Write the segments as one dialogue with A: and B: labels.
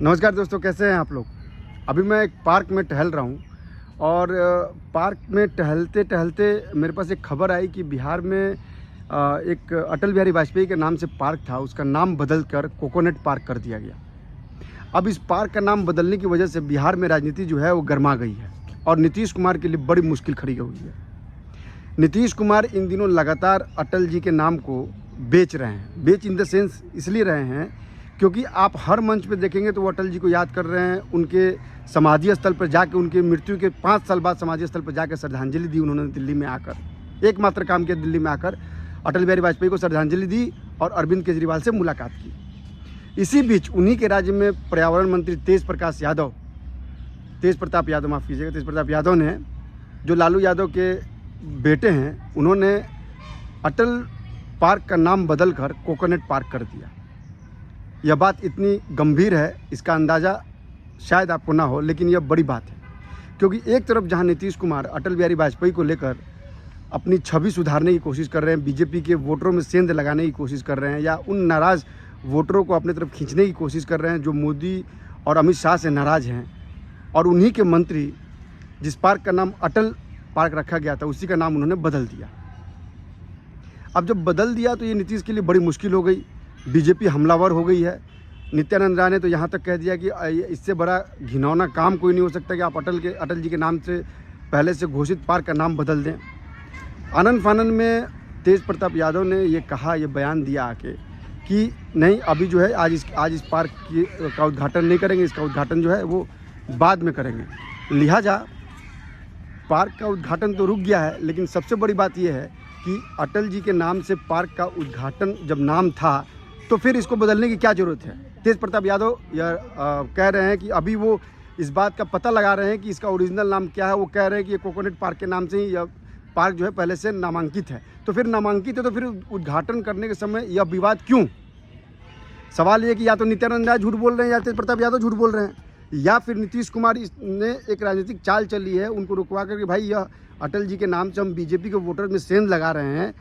A: नमस्कार दोस्तों, कैसे हैं आप लोग। अभी मैं एक पार्क में टहल रहा हूं और पार्क में टहलते टहलते मेरे पास एक खबर आई कि बिहार में एक अटल बिहारी वाजपेयी के नाम से पार्क था, उसका नाम बदल कर कोकोनट पार्क कर दिया गया। अब इस पार्क का नाम बदलने की वजह से बिहार में राजनीति जो है वो गर्मा गई है और नीतीश कुमार के लिए बड़ी मुश्किल खड़ी हुई है। नीतीश कुमार इन दिनों लगातार अटल जी के नाम को बेच रहे हैं। बेच इन द सेंस इसलिए रहे हैं क्योंकि आप हर मंच पे देखेंगे तो वो अटल जी को याद कर रहे हैं। उनके समाधि स्थल पर जाके, उनके मृत्यु के 5 साल बाद समाधि स्थल पर जाकर श्रद्धांजलि दी उन्होंने। दिल्ली में आकर एकमात्र काम किया, दिल्ली में आकर अटल बिहारी वाजपेयी को श्रद्धांजलि दी और अरविंद केजरीवाल से मुलाकात की। इसी बीच उन्हीं के राज्य में पर्यावरण मंत्री तेज प्रताप यादव ने, जो लालू यादव के बेटे हैं, उन्होंने अटल पार्क का नाम बदलकर कोकोनट पार्क कर दिया। यह बात इतनी गंभीर है, इसका अंदाज़ा शायद आपको ना हो, लेकिन यह बड़ी बात है। क्योंकि एक तरफ जहां नीतीश कुमार अटल बिहारी वाजपेयी को लेकर अपनी छवि सुधारने की कोशिश कर रहे हैं, बीजेपी के वोटरों में सेंध लगाने की कोशिश कर रहे हैं या उन नाराज़ वोटरों को अपनी तरफ खींचने की कोशिश कर रहे हैं जो मोदी और अमित शाह से नाराज़ हैं, और उन्हीं के मंत्री, जिस पार्क का नाम अटल पार्क रखा गया था, उसी का नाम उन्होंने बदल दिया। अब जब बदल दिया तो ये नीतीश के लिए बड़ी मुश्किल हो गई। बीजेपी हमलावर हो गई है। नित्यानंद राय ने तो यहाँ तक कह दिया कि इससे बड़ा घिनौना काम कोई नहीं हो सकता कि आप अटल जी के नाम से पहले से घोषित पार्क का नाम बदल दें। आनंद फानन में तेज प्रताप यादव ने ये कहा, ये बयान दिया आके कि नहीं, अभी जो है आज इस पार्क का उद्घाटन नहीं करेंगे, इसका उद्घाटन जो है वो बाद में करेंगे। लिहाजा पार्क का उद्घाटन तो रुक गया है, लेकिन सबसे बड़ी बात यह है कि अटल जी के नाम से पार्क का उद्घाटन जब नाम था तो फिर इसको बदलने की क्या ज़रूरत है। तेज प्रताप यादव यह कह रहे हैं कि अभी वो इस बात का पता लगा रहे हैं कि इसका ओरिजिनल नाम क्या है। वो कह रहे हैं कि ये कोकोनट पार्क के नाम से ही यह पार्क जो है पहले से नामांकित है। तो फिर नामांकित है तो फिर उद्घाटन करने के समय यह विवाद क्यों। सवाल ये कि या तो नित्यानंद राय झूठ बोल रहे हैं या तेज प्रताप यादव झूठ बोल रहे हैं, या फिर नीतीश कुमार ने एक राजनीतिक चाल चली है उनको रुकवा कर कि भाई यह अटल जी के नाम से हम बीजेपी के वोटर में सेंध लगा रहे हैं।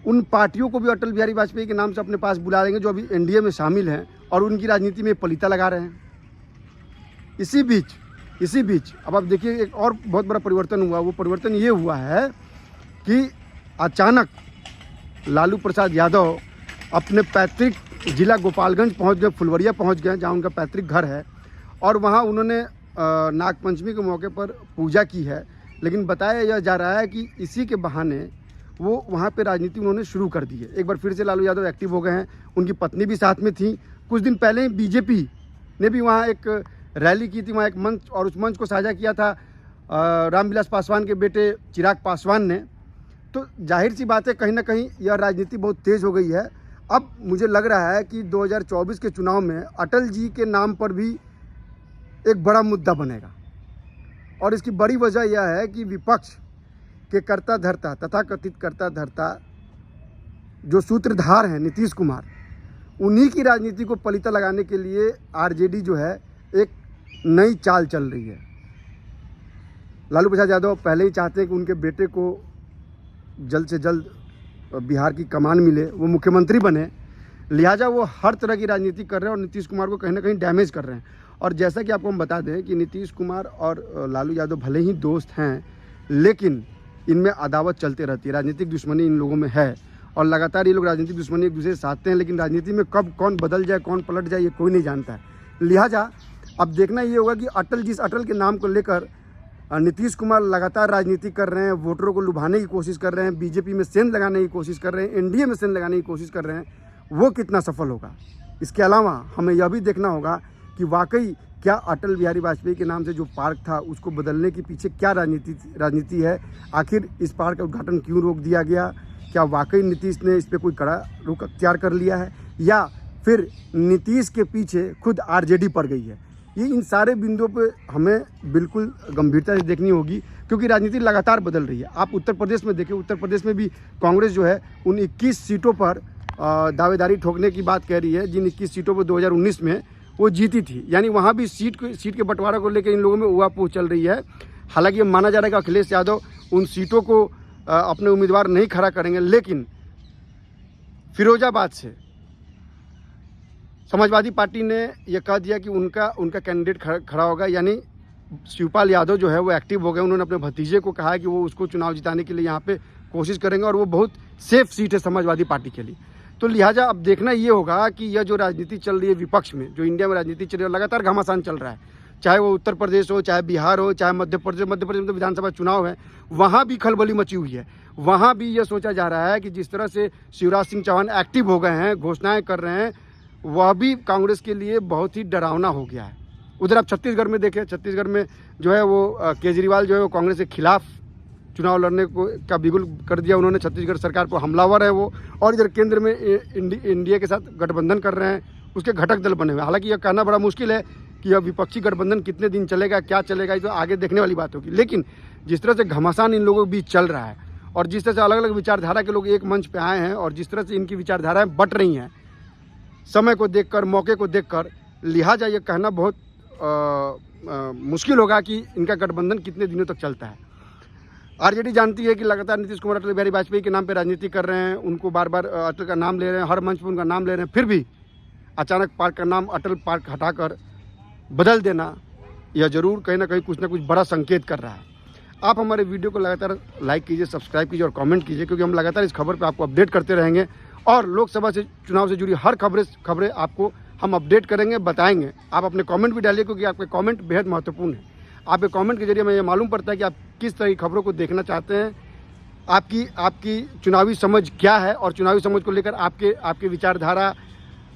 A: उन पार्टियों को भी अटल बिहारी वाजपेयी के नाम से अपने पास बुला लेंगे जो अभी एनडीए में शामिल हैं और उनकी राजनीति में पलीता लगा रहे हैं। इसी बीच अब आप देखिए एक और बहुत बड़ा परिवर्तन हुआ। वो परिवर्तन ये हुआ है कि अचानक लालू प्रसाद यादव अपने पैतृक जिला गोपालगंज पहुंच गए, फुलवरिया पहुंच गए, जहां उनका पैतृक घर है, और वहां उन्होंने नागपंचमी के मौके पर पूजा की है। लेकिन बताया यह जा रहा है कि इसी के बहाने वो वहाँ पे राजनीति उन्होंने शुरू कर दी है। एक बार फिर से लालू यादव एक्टिव हो गए हैं। उनकी पत्नी भी साथ में थी। कुछ दिन पहले ही बीजेपी ने भी वहाँ एक रैली की थी, वहाँ एक मंच, और उस मंच को साझा किया था रामविलास पासवान के बेटे चिराग पासवान ने। तो जाहिर सी बात है, कहीं ना कहीं यह राजनीति बहुत तेज़ हो गई है। अब मुझे लग रहा है कि 2024 के चुनाव में अटल जी के नाम पर भी एक बड़ा मुद्दा बनेगा, और इसकी बड़ी वजह यह है कि विपक्ष के कर्ता धर्ता, तथाकथित कर्ता धर्ता जो सूत्रधार हैं नीतीश कुमार, उन्हीं की राजनीति को पलीता लगाने के लिए आरजेडी जो है एक नई चाल चल रही है। लालू प्रसाद यादव पहले ही चाहते हैं कि उनके बेटे को जल्द से जल्द बिहार की कमान मिले, वो मुख्यमंत्री बने। लिहाजा वो हर तरह की राजनीति कर रहे हैं और नीतीश कुमार को कहीं ना कहीं डैमेज कर रहे हैं। और जैसा कि आपको हम बता दें कि नीतीश कुमार और लालू यादव भले ही दोस्त हैं, लेकिन इनमें अदावत चलती रहती है। राजनीतिक दुश्मनी इन लोगों में है और लगातार ये लोग राजनीतिक दुश्मनी एक दूसरे से साधते हैं, लेकिन राजनीति में कब कौन बदल जाए, कौन पलट जाए, ये कोई नहीं जानता है। लिहाजा अब देखना ये होगा कि अटल के नाम को लेकर नीतीश कुमार लगातार राजनीति कर रहे हैं, वोटरों को लुभाने की कोशिश कर रहे हैं, बीजेपी में सेंध लगाने की कोशिश कर रहे हैं, एनडीए में सेंध लगाने की कोशिश कर रहे हैं, वो कितना सफल होगा। इसके अलावा हमें यह भी देखना होगा कि वाकई क्या अटल बिहारी वाजपेयी के नाम से जो पार्क था उसको बदलने के पीछे क्या राजनीति है। आखिर इस पार्क का उद्घाटन क्यों रोक दिया गया। क्या वाकई नीतीश ने इस पर कोई कड़ा रुख अख्तियार कर लिया है, या फिर नीतीश के पीछे खुद आरजेडी पड़ गई है। ये इन सारे बिंदुओं पे हमें बिल्कुल गंभीरता से देखनी होगी, क्योंकि राजनीति लगातार बदल रही है। आप उत्तर प्रदेश में देखिए, उत्तर प्रदेश में भी कांग्रेस जो है उन 21 सीटों पर दावेदारी ठोकने की बात कह रही है, जिन 21 सीटों पर 2019 में वो जीती थी। यानी वहाँ भी सीट के बंटवारा को लेकर इन लोगों में उहापोह चल रही है। हालांकि ये माना जा रहा है कि अखिलेश यादव उन सीटों को अपने उम्मीदवार नहीं खड़ा करेंगे, लेकिन फिरोजाबाद से समाजवादी पार्टी ने यह कह दिया कि उनका कैंडिडेट खड़ा होगा, यानी शिवपाल यादव जो है वो एक्टिव हो गए। उन्होंने अपने भतीजे को कहा है कि वो उसको चुनाव जिताने के लिए यहाँ पे कोशिश करेंगे और वो बहुत सेफ सीट है समाजवादी पार्टी के लिए। तो लिहाजा अब देखना ये होगा कि यह जो राजनीति चल रही है विपक्ष में, जो इंडिया में राजनीति चल रही है, लगातार घमासान चल रहा है, चाहे वो उत्तर प्रदेश हो, चाहे बिहार हो, चाहे मध्य प्रदेश में तो विधानसभा चुनाव है, वहाँ भी खलबली मची हुई है। वहाँ भी ये सोचा जा रहा है कि जिस तरह से शिवराज सिंह चौहान एक्टिव हो गए हैं, घोषणाएं कर रहे हैं, वह भी कांग्रेस के लिए बहुत ही डरावना हो गया है। उधर आप छत्तीसगढ़ में देखें, छत्तीसगढ़ में जो है वो केजरीवाल जो है वो कांग्रेस के खिलाफ चुनाव लड़ने का बिगुल कर दिया उन्होंने। छत्तीसगढ़ सरकार पर हमलावर है वो, और इधर केंद्र में इंडिया के साथ गठबंधन कर रहे हैं, उसके घटक दल बने हुए। हालांकि यह कहना बड़ा मुश्किल है कि यह विपक्षी गठबंधन कितने दिन चलेगा, क्या चलेगा, ये तो आगे देखने वाली बात होगी। लेकिन जिस तरह से घमासान इन लोगों के बीच चल रहा है और जिस तरह से अलग अलग विचारधारा के लोग एक मंच पे आए हैं और जिस तरह से इनकी विचारधाराएं बट रही हैं समय को देखकर, मौके को देखकर, लिहाजा ये कहना बहुत मुश्किल होगा कि इनका गठबंधन कितने दिनों तक चलता है। आरजेडी जानती है कि लगातार नीतीश कुमार अटल बिहारी वाजपेयी के नाम पे राजनीति कर रहे हैं, उनको बार बार अटल का नाम ले रहे हैं, हर मंच पर उनका नाम ले रहे हैं, फिर भी अचानक पार्क का नाम अटल पार्क हटाकर बदल देना, यह जरूर कहीं ना कहीं कुछ ना कुछ बड़ा संकेत कर रहा है। आप हमारे वीडियो को लगातार लाइक कीजिए, सब्सक्राइब कीजिए और कमेंट कीजिए, क्योंकि हम लगातार इस खबर पर आपको अपडेट करते रहेंगे और लोकसभा से चुनाव से जुड़ी हर खबरें आपको हम अपडेट करेंगे, बताएंगे। आप अपने कमेंट भी डालिए, क्योंकि आपके कमेंट बेहद महत्वपूर्ण है। आपके कमेंट के जरिए हमें ये मालूम पड़ता है कि आप किस तरह की खबरों को देखना चाहते हैं, आपकी चुनावी समझ क्या है और चुनावी समझ को लेकर आपके विचारधारा,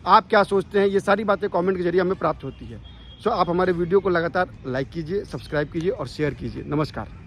A: आप क्या सोचते हैं, ये सारी बातें कमेंट के जरिए हमें प्राप्त होती है। सो आप हमारे वीडियो को लगातार लाइक कीजिए, सब्सक्राइब कीजिए और शेयर कीजिए। नमस्कार।